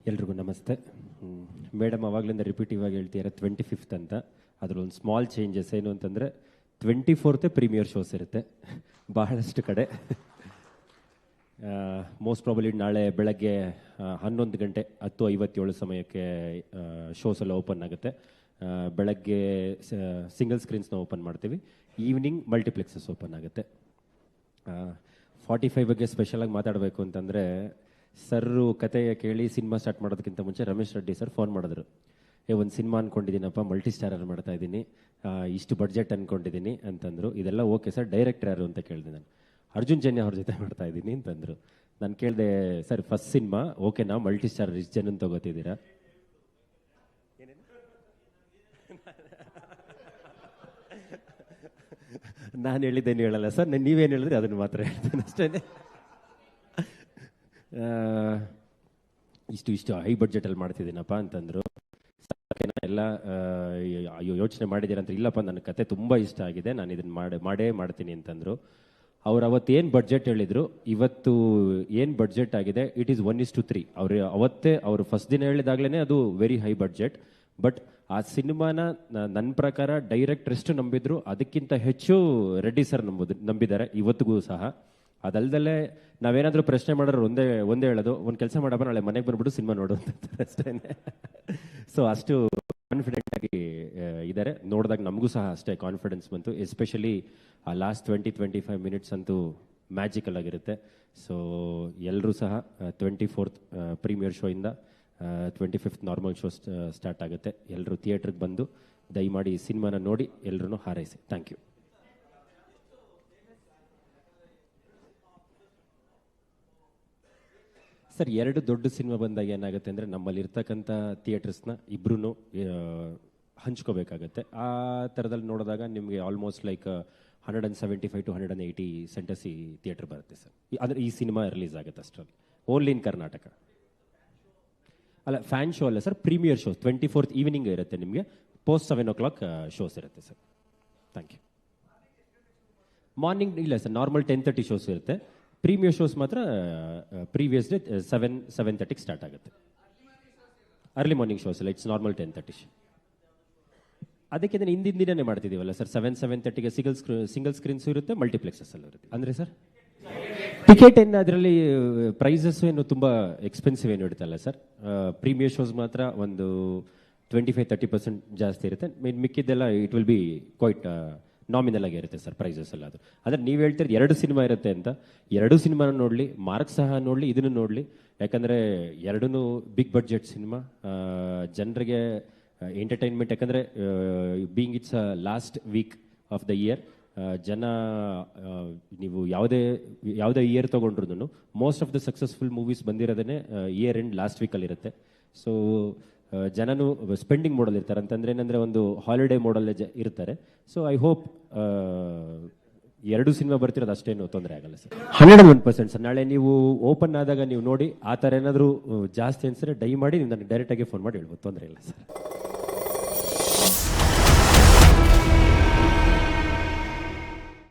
ಎಲ್ರಿಗೂ ನಮಸ್ತೆ. ಮೇಡಮ್ ಅವಾಗಲಿಂದ ರಿಪೀಟಿವ್ ಆಗಿ ಹೇಳ್ತೀರಾ 25th ಅಂತ. ಅದರಲ್ಲೊಂದು ಸ್ಮಾಲ್ ಚೇಂಜಸ್ ಏನು ಅಂತಂದರೆ 24th ಪ್ರೀಮಿಯರ್ ಶೋಸ್ ಇರುತ್ತೆ ಬಹಳಷ್ಟು ಕಡೆ. ಮೋಸ್ಟ್ ಪ್ರಾಬಲಿ ನಾಳೆ ಬೆಳಗ್ಗೆ 11 ಗಂಟೆ 10:57 ಸಮಯಕ್ಕೆ ಶೋಸ್ ಎಲ್ಲ ಓಪನ್ ಆಗುತ್ತೆ. ಬೆಳಗ್ಗೆ ಸಿಂಗಲ್ ಸ್ಕ್ರೀನ್ಸ್ನ ಓಪನ್ ಮಾಡ್ತೀವಿ, ಈವ್ನಿಂಗ್ ಮಲ್ಟಿಪ್ಲೆಕ್ಸಸ್ ಓಪನ್ ಆಗುತ್ತೆ. 45 ಬಗ್ಗೆ ಸ್ಪೆಷಲಾಗಿ ಮಾತಾಡಬೇಕು ಅಂತಂದರೆ, ಸರ್ರು ಕತೆ ಕೇಳಿ ಸಿನಿಮಾ ಸ್ಟಾರ್ಟ್ ಮಾಡೋದಕ್ಕಿಂತ ಮುಂಚೆ ರಮೇಶ್ ರೆಡ್ಡಿ ಸರ್ ಫೋನ್ ಮಾಡಿದ್ರು. ಒಂದು ಸಿನಿಮಾ ಅಂದ್ಕೊಂಡಿದ್ದೀನಪ್ಪ, ಮಲ್ಟಿ ಸ್ಟಾರರ್ ಮಾಡ್ತಾ ಇದ್ದೀನಿ, ಇಷ್ಟು ಬಡ್ಜೆಟ್ ಅಂದ್ಕೊಂಡಿದ್ದೀನಿ ಅಂತಂದರು. ಇದೆಲ್ಲ ಓಕೆ ಸರ್, ಡೈರೆಕ್ಟರ್ ಯಾರು ಅಂತ ಕೇಳಿದೆ ನಾನು. ಅರ್ಜುನ್ ಜನ್ಯ ಅವ್ರ ಜೊತೆ ಮಾಡ್ತಾ ಇದ್ದೀನಿ ಅಂತಂದರು. ನಾನು ಕೇಳಿದೆ, ಸರ್ ಫಸ್ಟ್ ಸಿನಿಮಾ ಓಕೆನಾ, ಮಲ್ಟಿ ಸ್ಟಾರರ್ ಇಷ್ಟು ಜನ ತಗೋತಿದ್ದೀರಾ? ನಾನು ಹೇಳಿದ್ದೇನು ಹೇಳಲ್ಲ ಸರ್, ನೀವೇನು ಹೇಳಿದ್ರೆ ಅದನ್ನು ಮಾತ್ರ ಹೇಳ್ತೇನೆ ಅಷ್ಟೇ. ಇಷ್ಟು ಹೈ ಬಡ್ಜೆಟಲ್ಲಿ ಮಾಡ್ತಿದ್ದೀನಪ್ಪ ಅಂತಂದರು. ಎಲ್ಲ ಅಯ್ಯೋ ಯೋಚನೆ ಮಾಡಿದ್ದೀರ ಅಂತ. ಇಲ್ಲಪ್ಪ, ನನ್ನ ಕತೆ ತುಂಬ ಇಷ್ಟ ಆಗಿದೆ, ನಾನು ಇದನ್ನು ಮಾಡೇ ಮಾಡ್ತೀನಿ ಅಂತಂದರು. ಅವ್ರು ಅವತ್ತು ಏನು ಬಡ್ಜೆಟ್ ಹೇಳಿದರು, ಇವತ್ತು ಏನು ಬಡ್ಜೆಟ್ ಆಗಿದೆ, ಇಟ್ ಈಸ್ 1:3. ಅವರು ಫಸ್ಟ್ ದಿನ ಹೇಳಿದಾಗಲೇ ಅದು ವೆರಿ ಹೈ ಬಡ್ಜೆಟ್. ಬಟ್ ಆ ಸಿನಿಮಾನ ನನ್ನ ಪ್ರಕಾರ ಡೈರೆಕ್ಟರ್ ಎಷ್ಟು ನಂಬಿದ್ರು ಅದಕ್ಕಿಂತ ಹೆಚ್ಚು ರೆಡ್ಡಿ ಸರ್ ನಂಬಿದ್ದಾರೆ ಇವತ್ತಿಗೂ ಸಹ. ಅದಲ್ದಲ್ಲೇ ನಾವೇನಾದರೂ ಪ್ರಶ್ನೆ ಮಾಡೋರು ಒಂದೇ ಹೇಳೋದು, ಒಂದು ಕೆಲಸ ಮಾಡಪ್ಪ, ನಾಳೆ ಮನೆಗೆ ಬಂದ್ಬಿಟ್ಟು ಸಿನಿಮಾ ನೋಡು ಅಂತಾರೆ ಅಷ್ಟೇ. ಸೊ ಅಷ್ಟು ಕಾನ್ಫಿಡೆಂಟ್ ಆಗಿ ಇದ್ದಾರೆ. ನೋಡಿದಾಗ ನಮಗೂ ಸಹ ಅಷ್ಟೇ ಕಾನ್ಫಿಡೆನ್ಸ್ ಬಂತು. ಎಸ್ಪೆಷಲಿ ಆ ಲಾಸ್ಟ್ 20-25 ಮಿನಿಟ್ಸ್ ಅಂತೂ ಮ್ಯಾಜಿಕಲ್ ಆಗಿರುತ್ತೆ. ಸೊ ಎಲ್ಲರೂ ಸಹ 24th ಪ್ರೀಮಿಯರ್ ಶೋಯಿಂದ 25th ನಾರ್ಮಲ್ ಶೋ ಸ್ಟಾರ್ಟ್ ಆಗುತ್ತೆ. ಎಲ್ಲರೂ ಥಿಯೇಟ್ರಿಗೆ ಬಂದು ದಯಮಾಡಿ ಈ ಸಿನಿಮಾನ ನೋಡಿ ಎಲ್ಲರೂ ಹಾರೈಸಿ. Thank you. ಸರ್, 2 ದೊಡ್ಡ ಸಿನಿಮಾ ಬಂದಾಗ ಏನಾಗುತ್ತೆ ಅಂದರೆ, ನಮ್ಮಲ್ಲಿ ಇರ್ತಕ್ಕಂಥ ಥಿಯೇಟರ್ಸ್ನ ಇಬ್ಬರೂ ಹಂಚ್ಕೋಬೇಕಾಗತ್ತೆ. ಆ ಥರದಲ್ಲಿ ನೋಡಿದಾಗ ನಿಮಗೆ ಆಲ್ಮೋಸ್ಟ್ ಲೈಕ್ 175 to 180 ಸೆಂಟರ್ಸಿ ಥಿಯೇಟರ್ ಬರುತ್ತೆ ಸರ್. ಅಂದರೆ ಈ ಸಿನಿಮಾ ರಿಲೀಸ್ ಆಗುತ್ತೆ ಅಷ್ಟರಲ್ಲಿ, ಓನ್ಲಿ ಇನ್ ಕರ್ನಾಟಕ. ಅಲ್ಲ, ಫ್ಯಾನ್ ಶೋ ಅಲ್ಲ sir, premiere show 24th evening ಇರುತ್ತೆ. ನಿಮಗೆ ಪೋಸ್ಟ್ 7 o'clock ಶೋಸ್ ಇರುತ್ತೆ ಸರ್. Thank you. ಮಾರ್ನಿಂಗ್ ಇಲ್ಲ ಸರ್, ನಾರ್ಮಲ್ 10:30 ಶೋಸ್ ಇರುತ್ತೆ. ಪ್ರೀಮಿಯರ್ ಶೋಸ್ ಮಾತ್ರ ಪ್ರೀವಿಯಸ್ ಡೇ 7:30 ಸ್ಟಾರ್ಟ್ ಆಗುತ್ತೆ. ಅರ್ಲಿ ಮಾರ್ನಿಂಗ್ ಶೋಸ್ ಇಲ್ಲ, ಇಟ್ಸ್ ನಾರ್ಮಲ್ 10:30. ಅದಕ್ಕೆ ಹಿಂದಿನ ದಿನನೇ ಮಾಡ್ತಿದ್ದೀವಲ್ಲ ಸರ್, 7:30ಗೆ ಸಿಂಗಲ್ ಸ್ಕ್ರೀನ್ಸ್ ಇರುತ್ತೆ, ಮಲ್ಟಿಪ್ಲೆಕ್ಸಸ್ ಎಲ್ಲ ಇರುತ್ತೆ. ಅಂದರೆ ಸರ್ ಟಿಕೆಟ್ ಏನು ಅದರಲ್ಲಿ ಪ್ರೈಸಸ್ ಏನು ತುಂಬ ಎಕ್ಸ್ಪೆನ್ಸಿವ್ ಏನು ಇಡುತ್ತಲ್ಲ ಸರ್. ಪ್ರೀಮಿಯರ್ ಶೋಸ್ ಮಾತ್ರ ಒಂದು 25-30% ಜಾಸ್ತಿ ಇರುತ್ತೆ. ಮಿಕ್ಕಿದ್ದೆಲ್ಲ it will be quite nominal ಆಗಿ ಇರುತ್ತೆ ಸರ್ ಪ್ರೈಸಸ್ ಎಲ್ಲ. ಅದು ಅಂದರೆ ನೀವು ಹೇಳ್ತೀರಿ 2 ಸಿನಿಮಾ ಇರುತ್ತೆ ಅಂತ. 2 ಸಿನಿಮಾನ ನೋಡಲಿ, ಮಾರ್ಕ್ ಸಹ ನೋಡಲಿ, ಇದನ್ನು ನೋಡಲಿ. ಯಾಕಂದರೆ 2 ಬಿಗ್ ಬಡ್ಜೆಟ್ ಸಿನಿಮಾ, ಜನರಿಗೆ ಎಂಟರ್ಟೈನ್ಮೆಂಟ್. ಯಾಕಂದರೆ being it's last week of the year, ಜನ ನೀವು ಯಾವುದೇ ಇಯರ್ ತೊಗೊಂಡ್ರು most of the successful movies ಬಂದಿರೋದೇ ಇಯರ್ ಎಂಡ್ ಲಾಸ್ಟ್ ವೀಕಲ್ಲಿರುತ್ತೆ. ಸೊ ಜನನು ಸ್ಪೆಂಡಿಂಗ್ ಮೋಡಲ್ ಇರ್ತಾರೆ. ಅಂತಂದ್ರೆ ಏನಂದರೆ ಒಂದು ಹಾಲಿಡೇ ಮೋಡಲ್ಲೇ ಇರ್ತಾರೆ. ಸೊ ಐ ಹೋಪ್ 2 ಸಿನಿಮಾ ಬರ್ತಿರೋದು ಅಷ್ಟೇನು ತೊಂದರೆ ಆಗಲ್ಲ ಸರ್. 101% ಸರ್. ನಾಳೆ ನೀವು ಓಪನ್ ಆದಾಗ ನೀವು ನೋಡಿ, ಆ ಥರ ಏನಾದರೂ ಜಾಸ್ತಿ ಅನ್ಸಿದ್ರೆ ದಯಮಾಡಿ ನೀವು ನನಗೆ ಡೈರೆಕ್ಟಾಗಿ ಫೋನ್ ಮಾಡಿ ಹೇಳ್ಬೋದು, ತೊಂದರೆ ಇಲ್ಲ ಸರ್.